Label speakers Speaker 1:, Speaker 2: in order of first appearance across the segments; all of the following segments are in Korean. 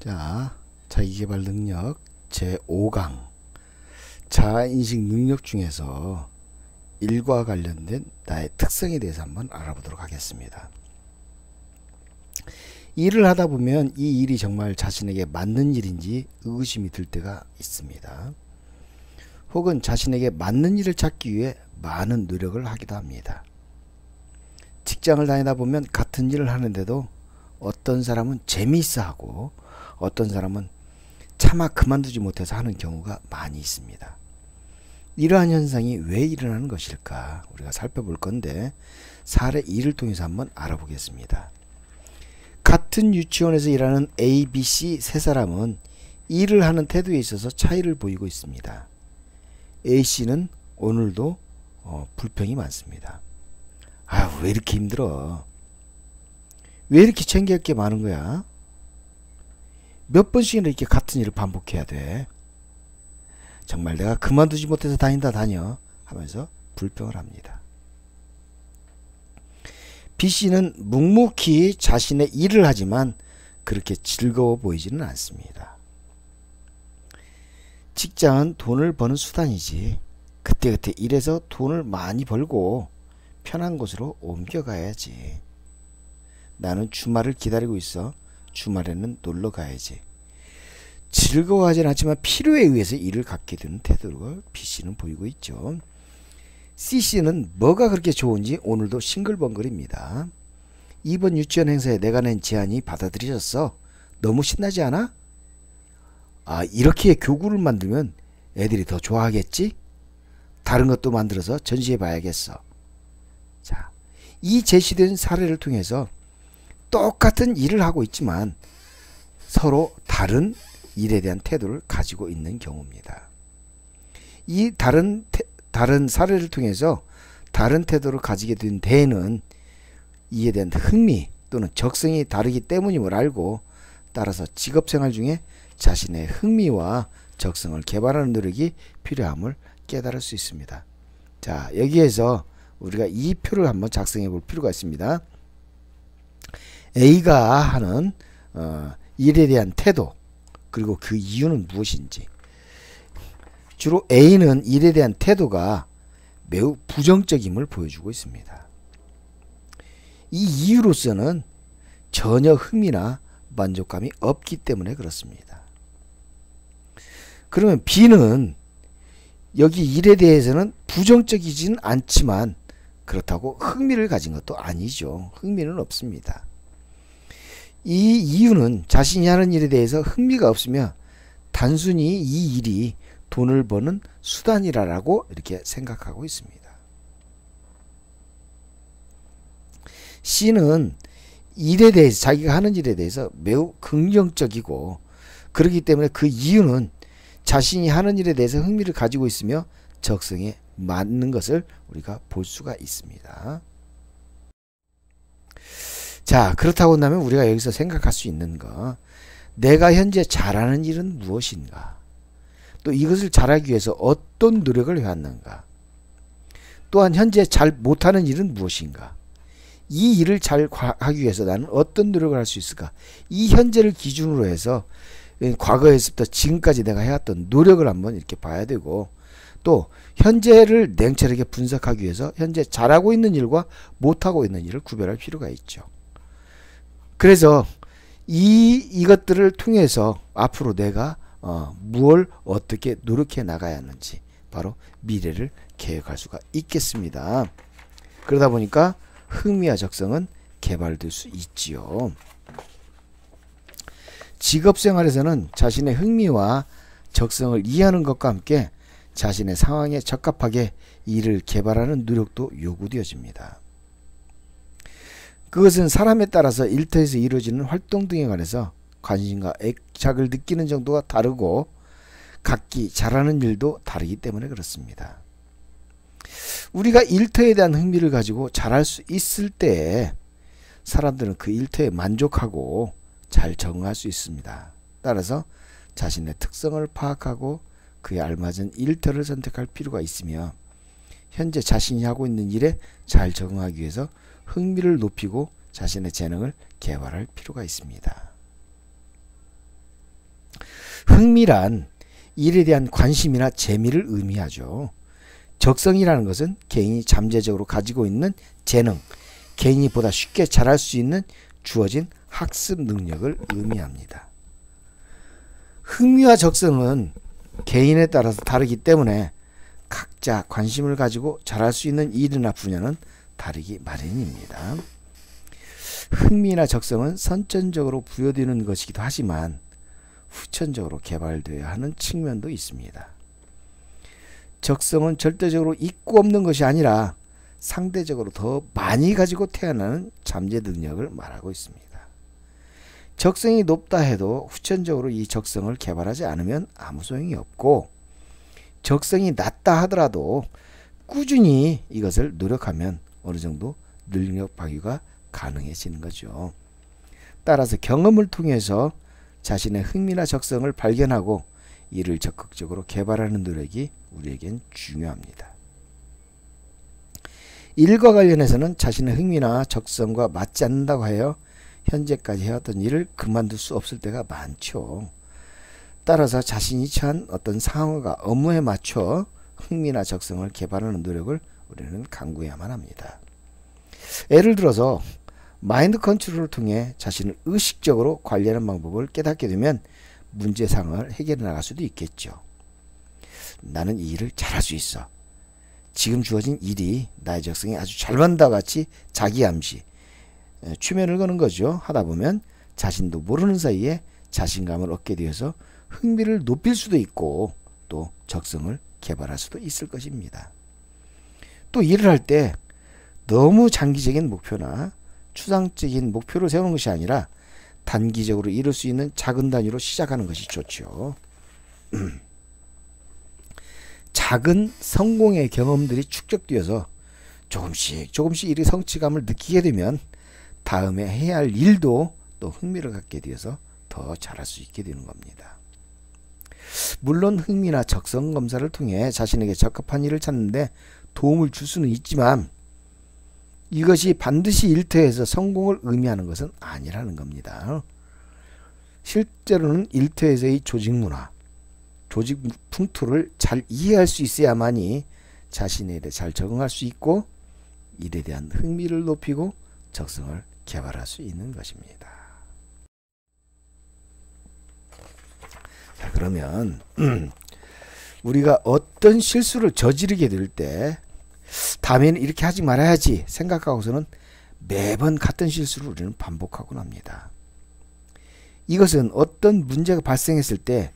Speaker 1: 자, 자기계발 능력 제5강 자아인식 능력 중에서 일과 관련된 나의 특성에 대해서 한번 알아보도록 하겠습니다. 일을 하다 보면 이 일이 정말 자신에게 맞는 일인지 의구심이 들 때가 있습니다. 혹은 자신에게 맞는 일을 찾기 위해 많은 노력을 하기도 합니다. 직장을 다니다 보면 같은 일을 하는데도 어떤 사람은 재미있어 하고 어떤 사람은 차마 그만두지 못해서 하는 경우가 많이 있습니다. 이러한 현상이 왜 일어나는 것일까 우리가 살펴볼 건데 사례 2를 통해서 한번 알아보겠습니다. 같은 유치원에서 일하는 A, B, C 세 사람은 일을 하는 태도에 있어서 차이를 보이고 있습니다. A씨는 오늘도 불평이 많습니다. 왜 이렇게 힘들어? 왜 이렇게 챙겨야 할 게 많은 거야? 몇 번씩이나 이렇게 같은 일을 반복해야 돼? 정말 내가 그만두지 못해서 다녀 하면서 불평을 합니다. B씨는 묵묵히 자신의 일을 하지만 그렇게 즐거워 보이지는 않습니다. 직장은 돈을 버는 수단이지 그때그때 일해서 돈을 많이 벌고 편한 곳으로 옮겨가야지. 나는 주말을 기다리고 있어. 주말에는 놀러 가야지. 즐거워하진 않지만 필요에 의해서 일을 갖게 되는 태도를 B씨는 보이고 있죠. C씨는 뭐가 그렇게 좋은지 오늘도 싱글벙글입니다. 이번 유치원 행사에 내가 낸 제안이 받아들여졌어. 너무 신나지 않아? 이렇게 교구를 만들면 애들이 더 좋아하겠지? 다른 것도 만들어서 전시해 봐야겠어. 자, 이 제시된 사례를 통해서 똑같은 일을 하고 있지만 서로 다른 일에 대한 태도를 가지고 있는 경우입니다. 이 다른 사례를 통해서 다른 태도를 가지게 된 데에는 이에 대한 흥미 또는 적성이 다르기 때문임을 알고 따라서 직업생활 중에 자신의 흥미와 적성을 개발하는 노력이 필요함을 깨달을 수 있습니다. 자, 여기에서 우리가 이 표를 한번 작성해 볼 필요가 있습니다. A가 하는 일에 대한 태도 그리고 그 이유는 무엇인지. 주로 A는 일에 대한 태도가 매우 부정적임을 보여주고 있습니다. 이 이유로서는 전혀 흥미나 만족감이 없기 때문에 그렇습니다. 그러면 B는 여기 일에 대해서는 부정적이지는 않지만 그렇다고 흥미를 가진 것도 아니죠. 흥미는 없습니다. 이 이유는 자신이 하는 일에 대해서 흥미가 없으며 단순히 이 일이 돈을 버는 수단이라고 이렇게 생각하고 있습니다. C는 일에 대해서 자기가 하는 일에 대해서 매우 긍정적이고 그렇기 때문에 그 이유는 자신이 하는 일에 대해서 흥미를 가지고 있으며 적성에 맞는 것을 우리가 볼 수가 있습니다. 자, 그렇다고 한다면 우리가 여기서 생각할 수 있는 거, 내가 현재 잘하는 일은 무엇인가? 또 이것을 잘하기 위해서 어떤 노력을 해왔는가? 또한 현재 잘 못하는 일은 무엇인가? 이 일을 잘 하기 위해서 나는 어떤 노력을 할 수 있을까? 이 현재를 기준으로 해서 과거에서부터 지금까지 내가 해왔던 노력을 한번 이렇게 봐야 되고 또 현재를 냉철하게 분석하기 위해서 현재 잘하고 있는 일과 못하고 있는 일을 구별할 필요가 있죠. 그래서 이것들을 통해서 앞으로 내가 무엇을 어떻게 노력해 나가야 하는지 바로 미래를 계획할 수가 있겠습니다. 그러다 보니까 흥미와 적성은 개발될 수 있지요. 직업생활에서는 자신의 흥미와 적성을 이해하는 것과 함께 자신의 상황에 적합하게 일을 개발하는 노력도 요구되어집니다. 그것은 사람에 따라서 일터에서 이루어지는 활동 등에 관해서 관심과 애착을 느끼는 정도가 다르고 각기 잘하는 일도 다르기 때문에 그렇습니다. 우리가 일터에 대한 흥미를 가지고 잘할 수 있을 때 사람들은 그 일터에 만족하고 잘 적응할 수 있습니다. 따라서 자신의 특성을 파악하고 그에 알맞은 일터를 선택할 필요가 있으며 현재 자신이 하고 있는 일에 잘 적응하기 위해서 흥미를 높이고 자신의 재능을 개발할 필요가 있습니다. 흥미란 일에 대한 관심이나 재미를 의미하죠. 적성이라는 것은 개인이 잠재적으로 가지고 있는 재능, 개인이 보다 쉽게 잘할 수 있는 주어진 학습 능력을 의미합니다. 흥미와 적성은 개인에 따라서 다르기 때문에 각자 관심을 가지고 잘할 수 있는 일이나 분야는 다르기 마련입니다. 흥미나 적성은 선천적으로 부여되는 것이기도 하지만 후천적으로 개발되어야 하는 측면도 있습니다. 적성은 절대적으로 있고 없는 것이 아니라 상대적으로 더 많이 가지고 태어나는 잠재 능력을 말하고 있습니다. 적성이 높다 해도 후천적으로 이 적성을 개발하지 않으면 아무 소용이 없고, 적성이 낮다 하더라도 꾸준히 이것을 노력하면 어느 정도 능력 발휘가 가능해지는 거죠. 따라서 경험을 통해서 자신의 흥미나 적성을 발견하고 이를 적극적으로 개발하는 노력이 우리에겐 중요합니다. 일과 관련해서는 자신의 흥미나 적성과 맞지 않는다고 하여 현재까지 해왔던 일을 그만둘 수 없을 때가 많죠. 따라서 자신이 처한 어떤 상황과 업무에 맞춰 흥미나 적성을 개발하는 노력을 우리는 강구해야만 합니다. 예를 들어서 마인드 컨트롤을 통해 자신을 의식적으로 관리하는 방법을 깨닫게 되면 문제상을 해결해 나갈 수도 있겠죠. 나는 이 일을 잘할 수 있어. 지금 주어진 일이 나의 적성에 아주 잘 맞는다 같이 자기암시, 추면을 거는 거죠. 하다 보면 자신도 모르는 사이에 자신감을 얻게 되어서 흥미를 높일 수도 있고 또 적성을 개발할 수도 있을 것입니다. 또 일을 할 때 너무 장기적인 목표나 추상적인 목표를 세우는 것이 아니라 단기적으로 이룰 수 있는 작은 단위로 시작하는 것이 좋죠. 작은 성공의 경험들이 축적되어서 조금씩 일의 성취감을 느끼게 되면 다음에 해야 할 일도 또 흥미를 갖게 되어서 더 잘할 수 있게 되는 겁니다. 물론 흥미나 적성 검사를 통해 자신에게 적합한 일을 찾는데 도움을 줄 수는 있지만 이것이 반드시 일터에서 성공을 의미하는 것은 아니라는 겁니다. 실제로는 일터에서의 조직 문화, 조직 풍토를 잘 이해할 수 있어야만이 자신에 대해 잘 적응할 수 있고 일에 대한 흥미를 높이고 적성을 개발할 수 있는 것입니다. 자, 그러면 우리가 어떤 실수를 저지르게 될 때 다음에는 이렇게 하지 말아야지 생각하고서는 매번 같은 실수를 우리는 반복하곤 합니다. 이것은 어떤 문제가 발생했을 때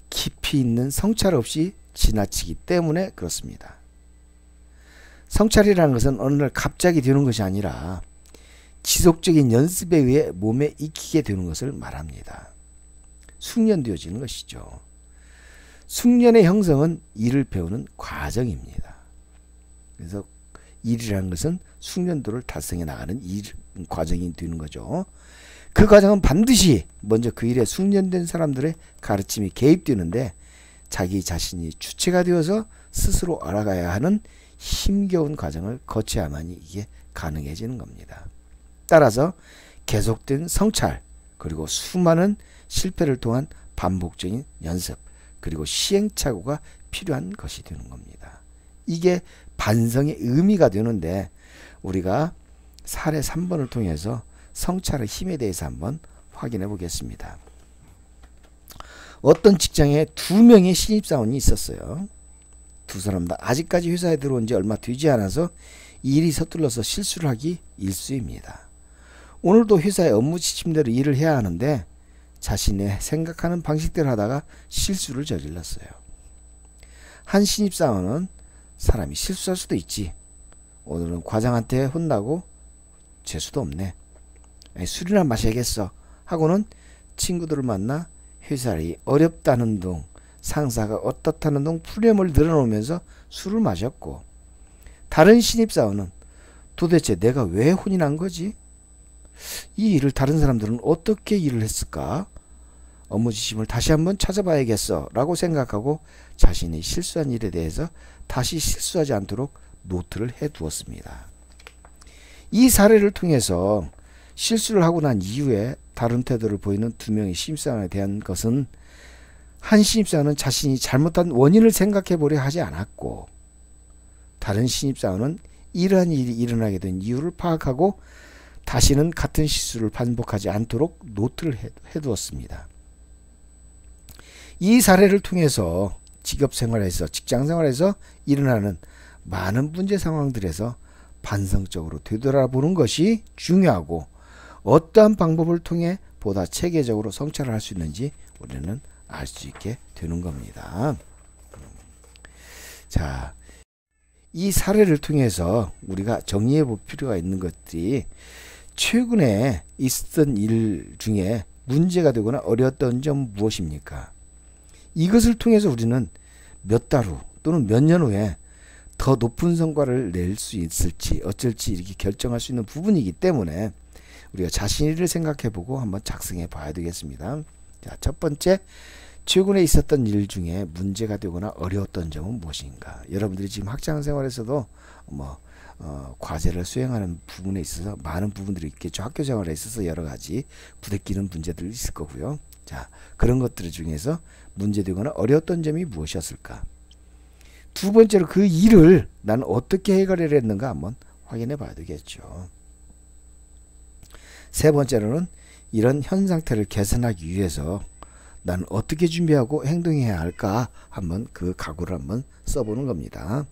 Speaker 1: 깊이 있는 성찰 없이 지나치기 때문에 그렇습니다. 성찰이라는 것은 어느 날 갑자기 되는 것이 아니라 지속적인 연습에 의해 몸에 익히게 되는 것을 말합니다. 숙련되어지는 것이죠. 숙련의 형성은 일을 배우는 과정입니다. 그래서 일이라는 것은 숙련도를 달성해 나가는 과정이 되는 거죠. 그 과정은 반드시 먼저 그 일에 숙련된 사람들의 가르침이 개입되는데 자기 자신이 주체가 되어서 스스로 알아가야 하는 힘겨운 과정을 거쳐야만이 이게 가능해지는 겁니다. 따라서 계속된 성찰, 그리고 수많은 실패를 통한 반복적인 연습, 그리고 시행착오가 필요한 것이 되는 겁니다. 이게 반성의 의미가 되는데 우리가 사례 3번을 통해서 성찰의 힘에 대해서 한번 확인해 보겠습니다. 어떤 직장에 2명의 신입사원이 있었어요. 두 사람 다 아직까지 회사에 들어온 지 얼마 되지 않아서 일이 서툴러서 실수를 하기 일쑤입니다. 오늘도 회사의 업무 지침대로 일을 해야 하는데 자신의 생각하는 방식대로 하다가 실수를 저질렀어요. 한 신입사원은 사람이 실수할 수도 있지. 오늘은 과장한테 혼나고 재수도 없네. 술이나 마셔야겠어. 하고는 친구들을 만나 회사일이 어렵다는 둥, 상사가 어떻다는 둥 풀렴을 늘어놓으면서 술을 마셨고, 다른 신입사원은 도대체 내가 왜 혼이 난 거지? 이 일을 다른 사람들은 어떻게 일을 했을까? 업무 지침을 다시 한번 찾아봐야겠어 라고 생각하고 자신이 실수한 일에 대해서 다시 실수하지 않도록 노트를 해두었습니다. 이 사례를 통해서 실수를 하고 난 이후에 다른 태도를 보이는 2명의 신입사원에 대한 것은 한 신입사원은 자신이 잘못한 원인을 생각해 보려 하지 않았고, 다른 신입사원은 이러한 일이 일어나게 된 이유를 파악하고 다시는 같은 실수를 반복하지 않도록 노트를 해두었습니다. 이 사례를 통해서 직업생활에서, 직장생활에서 일어나는 많은 문제 상황들에서 반성적으로 되돌아보는 것이 중요하고, 어떠한 방법을 통해 보다 체계적으로 성찰을 할 수 있는지 우리는 알 수 있게 되는 겁니다. 자, 이 사례를 통해서 우리가 정리해 볼 필요가 있는 것들이, 최근에 있었던 일 중에 문제가 되거나 어려웠던 점 무엇입니까? 이것을 통해서 우리는 몇 달 후 또는 몇 년 후에 더 높은 성과를 낼 수 있을지 어쩔지 이렇게 결정할 수 있는 부분이기 때문에 우리가 자신을 생각해보고 한번 작성해 봐야 되겠습니다. 자, 첫 번째, 최근에 있었던 일 중에 문제가 되거나 어려웠던 점은 무엇인가? 여러분들이 지금 학창생활에서도 과제를 수행하는 부분에 있어서 많은 부분들이 있겠죠. 학교 생활에 있어서 여러 가지 부대끼는 문제들이 있을 거고요. 자, 그런 것들 중에서 문제되거나 어려웠던 점이 무엇이었을까? 두 번째로, 그 일을 나는 어떻게 해결을 했는가 한번 확인해 봐야 되겠죠. 세 번째로는 이런 현 상태를 개선하기 위해서 나는 어떻게 준비하고 행동해야 할까 한번 그 각오를 한번 써보는 겁니다.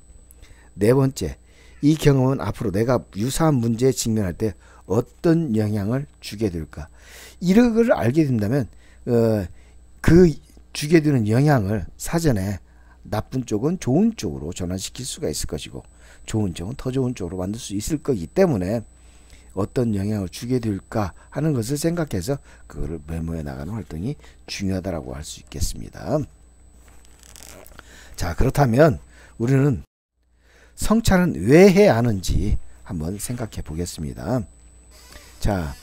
Speaker 1: 네 번째, 이 경험은 앞으로 내가 유사한 문제에 직면할 때 어떤 영향을 주게 될까? 이런 걸 알게 된다면 그 주게 되는 영향을 사전에 나쁜 쪽은 좋은 쪽으로 전환시킬 수가 있을 것이고, 좋은 쪽은 더 좋은 쪽으로 만들 수 있을 거기 때문에 어떤 영향을 주게 될까 하는 것을 생각해서 그거를 메모해 나가는 활동이 중요하다고 할 수 있겠습니다. 자, 그렇다면 우리는 성찰은 왜 해야 하는지 한번 생각해 보겠습니다. 자,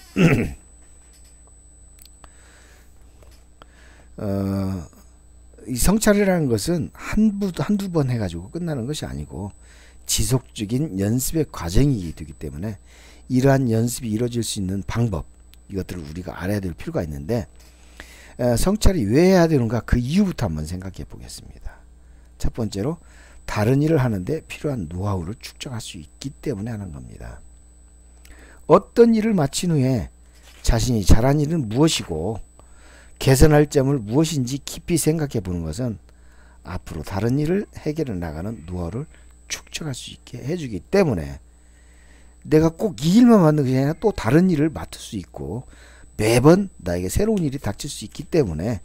Speaker 1: 이 성찰이라는 것은 한두 번 해가지고 끝나는 것이 아니고 지속적인 연습의 과정이기 되기 때문에 이러한 연습이 이루어질 수 있는 방법, 이것들을 우리가 알아야 될 필요가 있는데, 성찰이 왜 해야 되는가, 그 이유부터 한번 생각해 보겠습니다. 첫 번째로, 다른 일을 하는데 필요한 노하우를 축적할 수 있기 때문에 하는 겁니다. 어떤 일을 마친 후에 자신이 잘한 일은 무엇이고 개선할 점을 무엇인지 깊이 생각해 보는 것은 앞으로 다른 일을 해결해 나가는 노하우를 축적할 수 있게 해주기 때문에, 내가 꼭 이 일만 맡는 것이 아니라 또 다른 일을 맡을 수 있고 매번 나에게 새로운 일이 닥칠 수 있기 때문에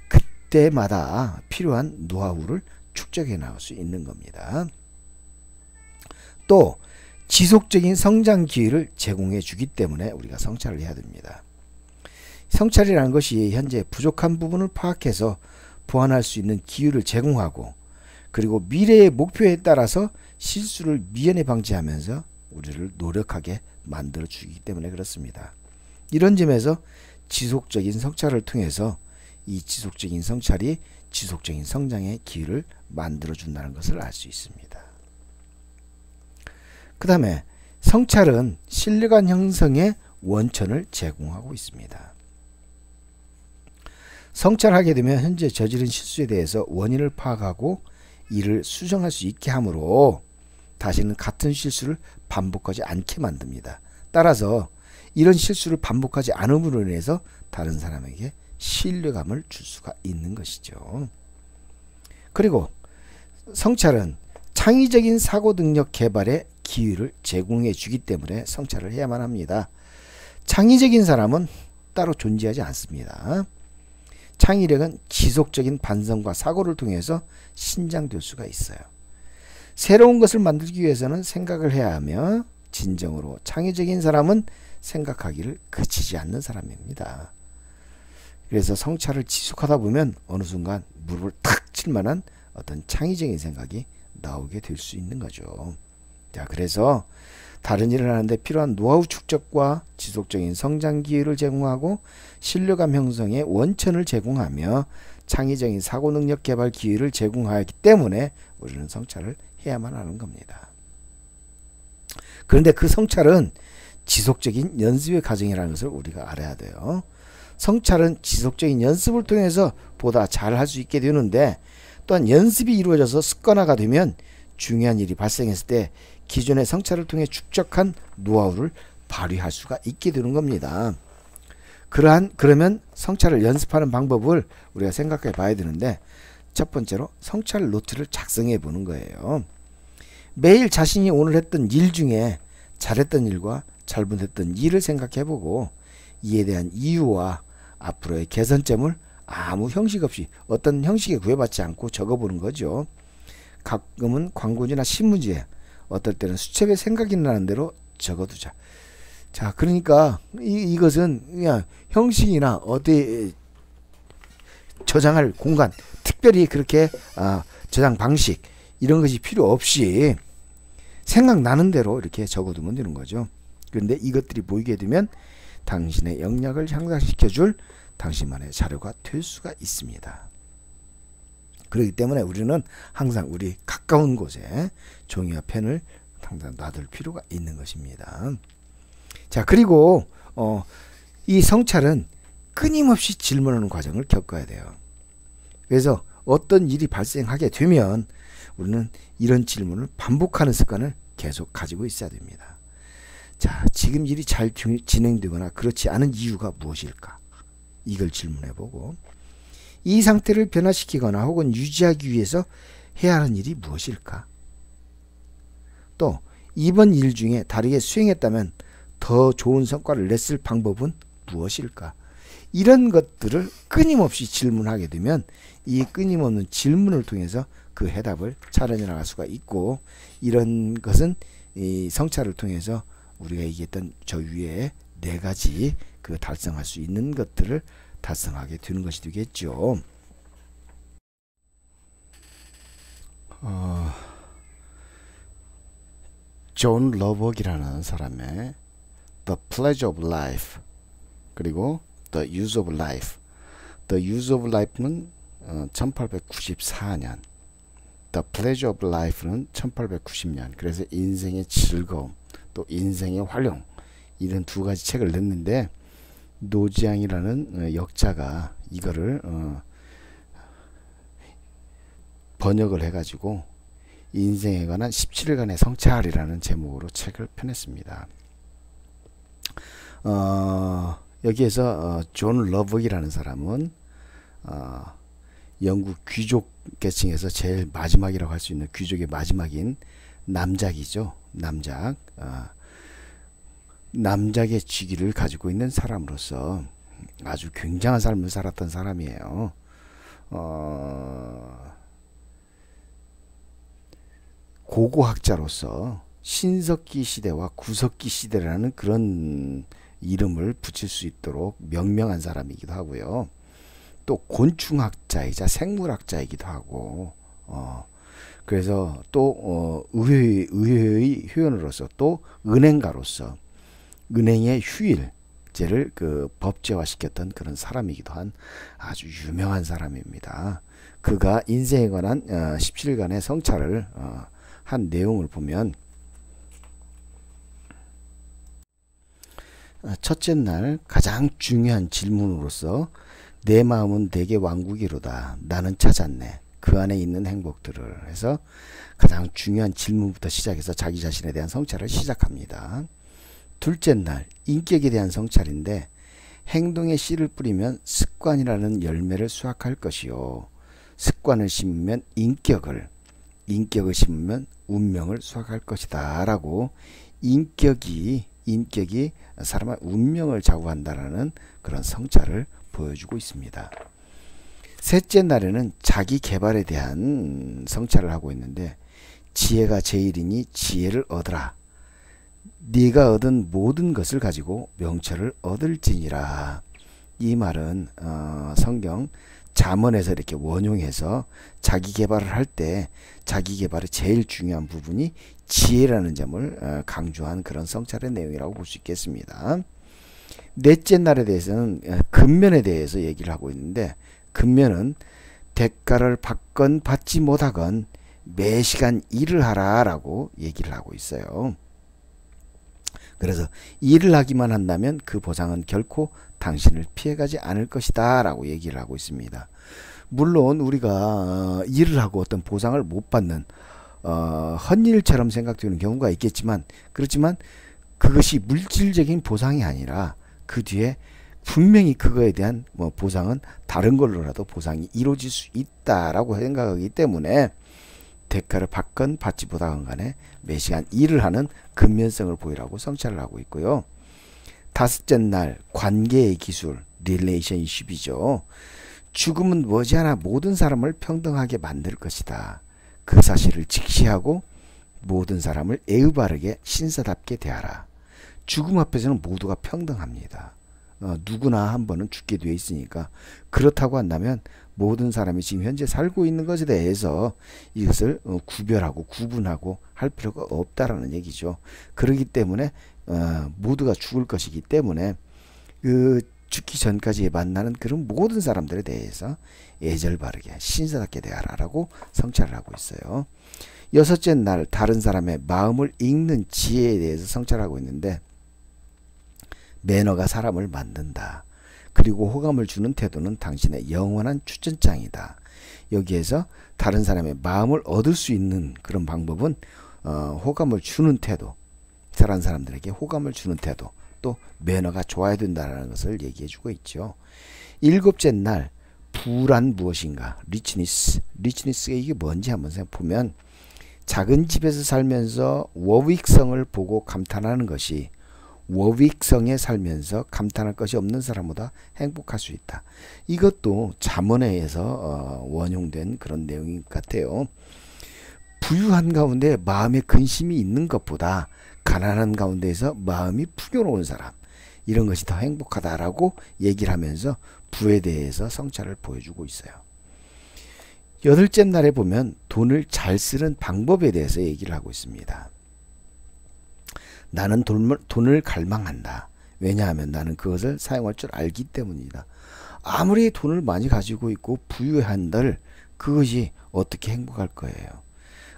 Speaker 1: 그때마다 필요한 노하우를 축적해 나갈 수 있는 겁니다. 또 지속적인 성장 기회를 제공해 주기 때문에 우리가 성찰을 해야 됩니다. 성찰이라는 것이 현재 부족한 부분을 파악해서 보완할 수 있는 기회를 제공하고, 그리고 미래의 목표에 따라서 실수를 미연에 방지하면서 우리를 노력하게 만들어 주기 때문에 그렇습니다. 이런 점에서 지속적인 성찰을 통해서 이 지속적인 성찰이 지속적인 성장의 기회를 만들어 준다는 것을 알 수 있습니다. 그 다음에 성찰은 신뢰감 형성의 원천을 제공하고 있습니다. 성찰하게 되면 현재 저지른 실수에 대해서 원인을 파악하고 이를 수정할 수 있게 하므로 다시는 같은 실수를 반복하지 않게 만듭니다. 따라서 이런 실수를 반복하지 않음으로 인해서 다른 사람에게 신뢰감을 줄 수가 있는 것이죠. 그리고 성찰은 창의적인 사고 능력 개발의 기회를 제공해 주기 때문에 성찰을 해야만 합니다. 창의적인 사람은 따로 존재하지 않습니다. 창의력은 지속적인 반성과 사고를 통해서 신장될 수가 있어요. 새로운 것을 만들기 위해서는 생각을 해야 하며, 진정으로 창의적인 사람은 생각하기를 그치지 않는 사람입니다. 그래서 성찰을 지속하다 보면 어느 순간 무릎을 탁 칠 만한 어떤 창의적인 생각이 나오게 될 수 있는 거죠. 자, 그래서 다른 일을 하는데 필요한 노하우 축적과 지속적인 성장 기회를 제공하고 신뢰감 형성의 원천을 제공하며 창의적인 사고 능력 개발 기회를 제공하기 때문에 우리는 성찰을 해야만 하는 겁니다. 그런데 그 성찰은 지속적인 연습의 과정이라는 것을 우리가 알아야 돼요. 성찰은 지속적인 연습을 통해서 보다 잘할 수 있게 되는데, 또한 연습이 이루어져서 습관화가 되면 중요한 일이 발생했을 때 기존의 성찰을 통해 축적한 노하우를 발휘할 수가 있게 되는 겁니다. 그러면 성찰을 연습하는 방법을 우리가 생각해 봐야 되는데, 첫 번째로 성찰 노트를 작성해 보는 거예요. 매일 자신이 오늘 했던 일 중에 잘했던 일과 잘못했던 일을 생각해 보고, 이에 대한 이유와 앞으로의 개선점을 아무 형식 없이 어떤 형식에 구애받지 않고 적어보는 거죠. 가끔은 광고지나 신문지에, 어떨 때는 수첩에 생각이 나는 대로 적어두자. 자, 그러니까 이것은 그냥 형식이나 어디 저장할 공간, 특별히 그렇게 저장 방식 이런 것이 필요 없이 생각나는 대로 이렇게 적어두면 되는 거죠. 그런데 이것들이 보이게 되면 당신의 역량을 향상시켜줄 당신만의 자료가 될 수가 있습니다. 그렇기 때문에 우리는 항상 우리 가까운 곳에 종이와 펜을 항상 놔둘 필요가 있는 것입니다. 자, 그리고 이 성찰은 끊임없이 질문하는 과정을 겪어야 돼요. 그래서 어떤 일이 발생하게 되면 우리는 이런 질문을 반복하는 습관을 계속 가지고 있어야 됩니다. 자, 지금 일이 잘 진행되거나 그렇지 않은 이유가 무엇일까? 이걸 질문해보고, 이 상태를 변화시키거나 혹은 유지하기 위해서 해야 하는 일이 무엇일까? 또 이번 일 중에 다르게 수행했다면 더 좋은 성과를 냈을 방법은 무엇일까? 이런 것들을 끊임없이 질문하게 되면 이 끊임없는 질문을 통해서 그 해답을 찾아내 나갈 수가 있고, 이런 것은 이 성찰을 통해서 우리가 얘기했던 저 위에 4가지 그 달성할 수 있는 것들을 달성하게 되는 것이 되겠죠. 존 러벅이라는 사람의 The Pleasure of Life, 그리고 The Use of Life. The Use of Life는 1894년, The Pleasure of Life는 1890년. 그래서 인생의 즐거움, 또 인생의 활용, 이런 2가지 책을 냈는데, 노지양이라는 역자가 이거를 번역을 해가지고 인생에 관한 17일간의 성찰이라는 제목으로 책을 펴냈습니다. 여기에서 존 러벅이라는 사람은 영국 귀족 계층에서 제일 마지막이라고 할 수 있는 귀족의 마지막인 남작이죠. 남작의 직위를 가지고 있는 사람으로서 아주 굉장한 삶을 살았던 사람이에요. 고고학자로서 신석기 시대와 구석기 시대라는 그런 이름을 붙일 수 있도록 명명한 사람이기도 하고요. 또 곤충학자이자 생물학자이기도 하고, 그래서 또 의회의 회원으로서, 또 은행가로서 은행의 휴일제를 그 법제화시켰던 그런 사람이기도 한 아주 유명한 사람입니다. 그가 인생에 관한 17일간의 성찰을 한 내용을 보면, 첫째 날 가장 중요한 질문으로서 내 마음은 대개 왕국이로다. 나는 찾았네. 그 안에 있는 행복들을 해서 가장 중요한 질문부터 시작해서 자기 자신에 대한 성찰을 시작합니다. 둘째 날 인격에 대한 성찰인데, 행동에 씨를 뿌리면 습관이라는 열매를 수확할 것이요, 습관을 심으면 인격을 심으면 운명을 수확할 것이다 라고, 인격이 사람의 운명을 좌우한다라는 그런 성찰을 보여주고 있습니다. 셋째 날에는 자기 개발에 대한 성찰을 하고 있는데, 지혜가 제일이니 지혜를 얻으라. 네가 얻은 모든 것을 가지고 명철을 얻을지니라. 이 말은 성경 잠언에서 이렇게 원용해서 자기 개발을 할 때 자기 개발의 제일 중요한 부분이 지혜라는 점을 강조한 그런 성찰의 내용이라고 볼 수 있겠습니다. 넷째 날에 대해서는 근면에 대해서 얘기를 하고 있는데, 근면은 대가를 받건 받지 못하건 매 시간 일을 하라 라고 얘기를 하고 있어요. 그래서 일을 하기만 한다면 그 보상은 결코 당신을 피해가지 않을 것이다 라고 얘기를 하고 있습니다. 물론 우리가 일을 하고 어떤 보상을 못 받는 헛일처럼 생각되는 경우가 있겠지만, 그렇지만 그것이 물질적인 보상이 아니라 그 뒤에 분명히 그거에 대한 보상은 다른 걸로라도 보상이 이루어질 수 있다라고 생각하기 때문에 대가를 받건 받지 못하건 간에 매 시간 일을 하는 근면성을 보이라고 성찰을 하고 있고요. 다섯째 날, 관계의 기술, 릴레이션십이죠. 죽음은 머지않아 모든 사람을 평등하게 만들 것이다. 그 사실을 직시하고 모든 사람을 예의바르게 신사답게 대하라. 죽음 앞에서는 모두가 평등합니다. 누구나 한 번은 죽게 되어 있으니까, 그렇다고 한다면 모든 사람이 지금 현재 살고 있는 것에 대해서 이것을 구별하고 구분하고 할 필요가 없다라는 얘기죠. 그렇기 때문에 모두가 죽을 것이기 때문에 그 죽기 전까지 만나는 그런 모든 사람들에 대해서 예절바르게 신사답게 대하라라고 성찰을 하고 있어요. 여섯째 날, 다른 사람의 마음을 읽는 지혜에 대해서 성찰하고 있는데, 매너가 사람을 만든다. 그리고 호감을 주는 태도는 당신의 영원한 추천장이다. 여기에서 다른 사람의 마음을 얻을 수 있는 그런 방법은 호감을 주는 태도, 다른 사람들에게 호감을 주는 태도, 또 매너가 좋아야 된다는 것을 얘기해 주고 있죠. 일곱째 날, 부란 무엇인가? 리치니스가 이게 뭔지 한번 생각해보면, 작은 집에서 살면서 워윅성을 보고 감탄하는 것이 워윅성에 살면서 감탄할 것이 없는 사람보다 행복할 수 있다. 이것도 잠언에서 원용된 그런 내용인 것 같아요. 부유한 가운데 마음에 근심이 있는 것보다 가난한 가운데에서 마음이 풍요로운 사람, 이런 것이 더 행복하다라고 얘기를 하면서 부에 대해서 성찰을 보여주고 있어요. 여덟째 날에 보면 돈을 잘 쓰는 방법에 대해서 얘기를 하고 있습니다. 나는 돈을 갈망한다. 왜냐하면 나는 그것을 사용할 줄 알기 때문이다. 아무리 돈을 많이 가지고 있고 부유한들 그것이 어떻게 행복할 거예요.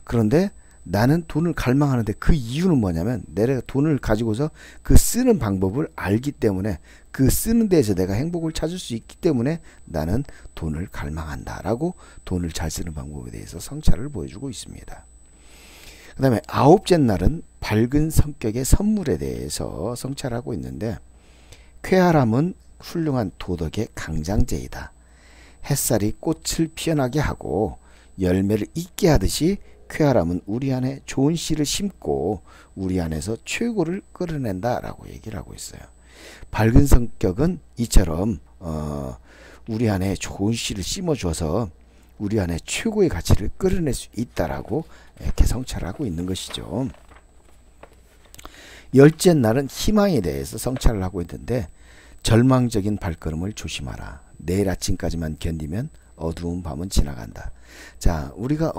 Speaker 1: 그런데 나는 돈을 갈망하는데 그 이유는 뭐냐면, 내가 돈을 가지고서 그 쓰는 방법을 알기 때문에, 그 쓰는 데에서 내가 행복을 찾을 수 있기 때문에 나는 돈을 갈망한다 라고 돈을 잘 쓰는 방법에 대해서 성찰을 보여주고 있습니다. 그 다음에 아홉째 날은 밝은 성격의 선물에 대해서 성찰하고 있는데, 쾌활함은 훌륭한 도덕의 강장제이다. 햇살이 꽃을 피어나게 하고 열매를 익게 하듯이 쾌활함은 우리 안에 좋은 씨를 심고 우리 안에서 최고를 끌어낸다 라고 얘기를 하고 있어요. 밝은 성격은 이처럼 우리 안에 좋은 씨를 심어줘서 우리 안에 최고의 가치를 끌어낼 수 있다라고 이렇게 성찰하고 있는 것이죠. 열째 날은 희망에 대해서 성찰을 하고 있는데, 절망적인 발걸음을 조심하라. 내일 아침까지만 견디면 어두운 밤은 지나간다. 자, 우리가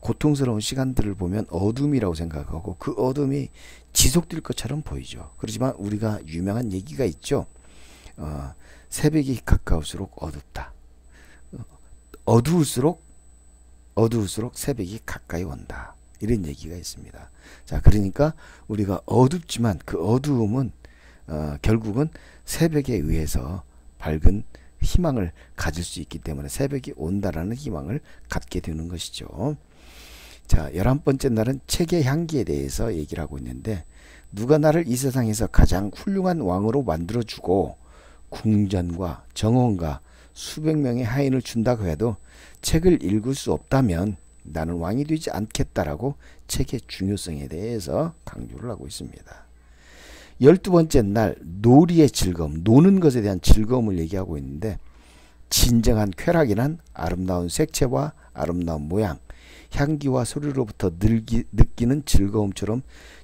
Speaker 1: 고통스러운 시간들을 보면 어둠이라고 생각하고 그 어둠이 지속될 것처럼 보이죠. 그렇지만 우리가 유명한 얘기가 있죠. 새벽이 가까울수록 어둡다. 어두울수록 새벽이 가까이 온다. 이런 얘기가 있습니다. 자, 그러니까 우리가 어둡지만 그 어두움은 결국은 새벽에 의해서 밝은 희망을 가질 수 있기 때문에 새벽이 온다라는 희망을 갖게 되는 것이죠. 자, 11번째 날은 책의 향기에 대해서 얘기를 하고 있는데, 누가 나를 이 세상에서 가장 훌륭한 왕으로 만들어주고 궁전과 정원과 수백 명의 하인을 준다고 해도 책을 읽을 수 없다면 나는 왕이 되지 않겠다라고 책의 중요성에 대해서 강조를 하고 있습니다. 12번째 날, 놀이의 즐거움, 노는 것에 대한 즐거움을 얘기하고 있는데, 진정한 쾌락이란 아름다운 색채와 아름다운 모양, 향기와 소리로부터 느끼는 즐거움처럼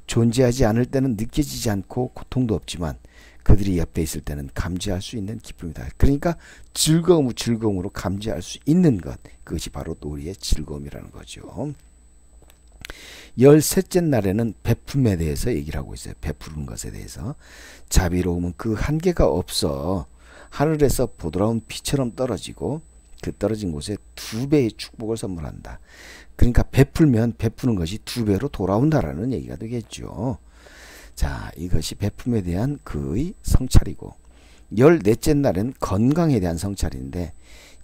Speaker 1: 존재하지 않을 때는 느껴지지 않고 고통도 없지만 그들이 옆에 있을 때는 감지할 수 있는 기쁨이다. 그러니까 즐거움으로 감지할 수 있는 것, 그것이 바로 놀이의 즐거움이라는 거죠. 13째 날에는 베품에 대해서 얘기를 하고 있어요. 베푸는 것에 대해서. 자비로움은 그 한계가 없어 하늘에서 보드라운 비처럼 떨어지고 그 떨어진 곳에 2배의 축복을 선물한다. 그러니까 베풀면 베푸는 것이 2배로 돌아온다라는 얘기가 되겠죠. 자, 이것이 베품에 대한 그의 성찰이고, 14째 날은 건강에 대한 성찰인데,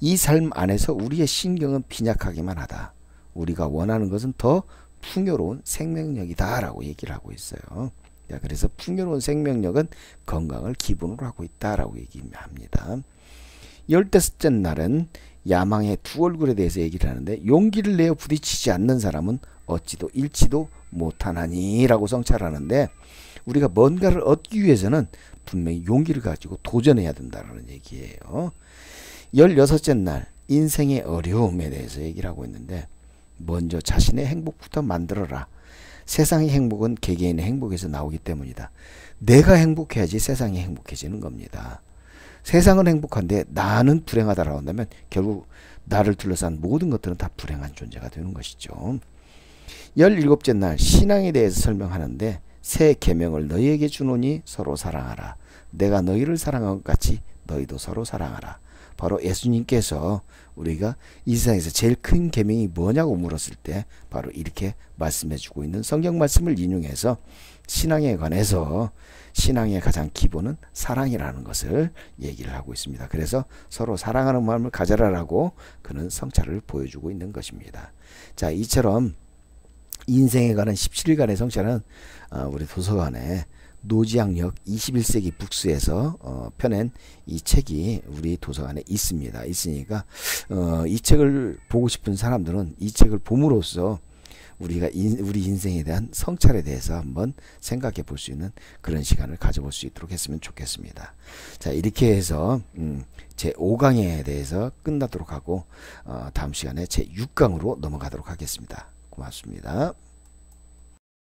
Speaker 1: 이 삶 안에서 우리의 신경은 빈약하기만 하다. 우리가 원하는 것은 더 풍요로운 생명력이다 라고 얘기를 하고 있어요. 자, 그래서 풍요로운 생명력은 건강을 기본으로 하고 있다 라고 얘기합니다. 15째 날은 야망의 두 얼굴에 대해서 얘기를 하는데, 용기를 내어 부딪히지 않는 사람은 얻지도 잃지도 못하나니 라고 성찰하는데, 우리가 뭔가를 얻기 위해서는 분명히 용기를 가지고 도전해야 된다는 얘기예요. 16째 날 인생의 어려움에 대해서 얘기를 하고 있는데, 먼저 자신의 행복부터 만들어라. 세상의 행복은 개개인의 행복에서 나오기 때문이다. 내가 행복해야지 세상이 행복해지는 겁니다. 세상은 행복한데 나는 불행하다라고 한다면 결국 나를 둘러싼 모든 것들은 다 불행한 존재가 되는 것이죠. 17째 날 신앙에 대해서 설명하는데, 새 계명을 너희에게 주노니 서로 사랑하라. 내가 너희를 사랑한 것 같이 너희도 서로 사랑하라. 바로 예수님께서 우리가 이 세상에서 제일 큰 계명이 뭐냐고 물었을 때 바로 이렇게 말씀해 주고 있는 성경 말씀을 인용해서 신앙에 관해서 신앙의 가장 기본은 사랑이라는 것을 얘기를 하고 있습니다. 그래서 서로 사랑하는 마음을 가져라라고 그는 성찰을 보여주고 있는 것입니다. 자, 이처럼 인생에 관한 17일간의 성찰은 우리 도서관에 노지학력 21세기 북스에서 펴낸 이 책이 우리 도서관에 있습니다. 있으니까 이 책을 보고 싶은 사람들은 이 책을 봄으로써 우리가 우리 인생에 대한 성찰에 대해서 한번 생각해 볼 수 있는 그런 시간을 가져볼 수 있도록 했으면 좋겠습니다. 자, 이렇게 해서 제 5강에 대해서 끝나도록 하고 다음 시간에 제 6강으로 넘어가도록 하겠습니다. 고맙습니다.